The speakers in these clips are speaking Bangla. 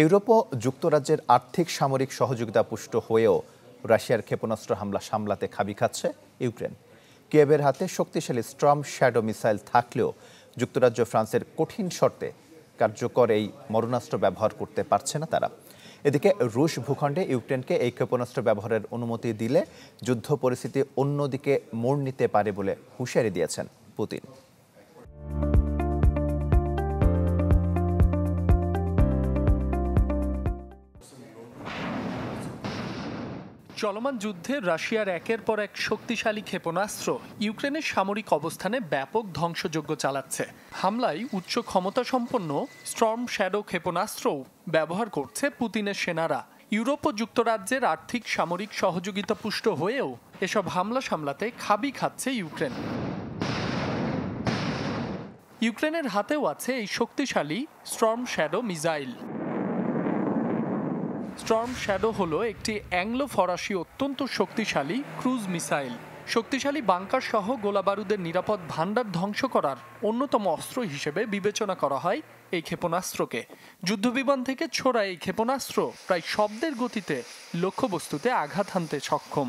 ইউরোপ ও যুক্তরাজ্যের আর্থিক সামরিক সহযোগিতা পুষ্ট হয়েও রাশিয়ার ক্ষেপণাস্ত্র হামলা সামলাতে খাবি খাচ্ছে ইউক্রেন। কিয়েভের হাতে শক্তিশালী স্টর্ম শ্যাডো মিসাইল থাকলেও যুক্তরাজ্য ফ্রান্সের কঠিন শর্তে কার্যকর এই মরণাস্ত্র ব্যবহার করতে পারছে না তারা। এদিকে রুশ ভূখণ্ডে ইউক্রেনকে এই ক্ষেপণাস্ত্র ব্যবহারের অনুমতি দিলে যুদ্ধ পরিস্থিতি অন্যদিকে মোড় নিতে পারে বলে হুঁশিয়ারি দিয়েছেন পুতিন। চলমান যুদ্ধে রাশিয়ার একের পর এক শক্তিশালী ক্ষেপণাস্ত্র ইউক্রেনের সামরিক অবস্থানে ব্যাপক ধ্বংসযজ্ঞ চালাচ্ছে। হামলায় উচ্চ ক্ষমতা সম্পন্ন স্টর্ম শ্যাডো ক্ষেপণাস্ত্রও ব্যবহার করছে পুতিনের সেনারা। ইউরোপ ও যুক্তরাজ্যের আর্থিক সামরিক সহযোগিতা পুষ্ট হয়েও এসব হামলা সামলাতে খাবি খাচ্ছে ইউক্রেন। ইউক্রেনের হাতেও আছে এই শক্তিশালী Sturm shadow missile. Sturm shadow হলো একটি অ্যাংলো ফরাসি অত্যন্ত শক্তিশালী ক্রুজ মিসাইল। শক্তিশালী বাংকার সহ গোলাবারুদের নিরাপদ ভান্ডার ধ্বংস করার অন্যতম অস্ত্র হিসেবে বিবেচনা করা হয় এই ক্ষেপণাস্ত্রকে। যুদ্ধবিমান থেকে ছোড়া এই ক্ষেপণাস্ত্র প্রায় শব্দের গতিতে লক্ষ্যবস্তুতে আঘাত হানতে সক্ষম।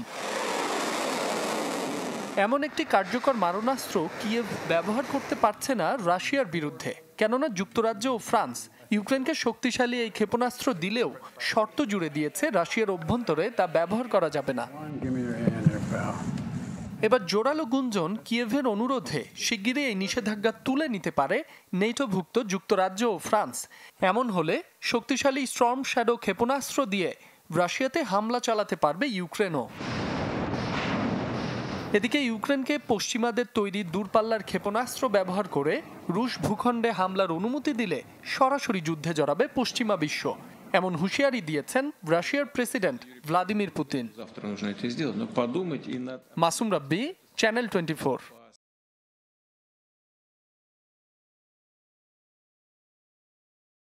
এমন একটি কার্যকর মারণাস্ত্র কিয়েভ ব্যবহার করতে পারছে না রাশিয়ার বিরুদ্ধে, কেননা যুক্তরাজ্য ও ফ্রান্স ইউক্রেনকে শক্তিশালী এই ক্ষেপণাস্ত্র দিলেও শর্ত জুড়ে দিয়েছে রাশিয়ার অভ্যন্তরে তা ব্যবহার করা যাবে না। এবার জোরালো গুঞ্জন কিয়েভের অনুরোধে শিগগিরই এই নিষেধাজ্ঞা তুলে নিতে পারে নেটোভুক্ত যুক্তরাজ্য ও ফ্রান্স। এমন হলে শক্তিশালী স্টর্ম শ্যাডো ক্ষেপণাস্ত্র দিয়ে রাশিয়াতে হামলা চালাতে পারবে ইউক্রেনও। এদিকে ইউক্রেনকে পশ্চিমাদের তৈরি দূরপাল্লার ক্ষেপণাস্ত্র ব্যবহার করে রুশ ভূখণ্ডে হামলার অনুমতি দিলে সরাসরি যুদ্ধে জড়াবে পশ্চিমা বিশ্ব, এমন হুঁশিয়ারি দিয়েছেন রাশিয়ার প্রেসিডেন্ট ভ্লাদিমির পুতিন। মাসুম রাব্বি, চ্যানেল 24।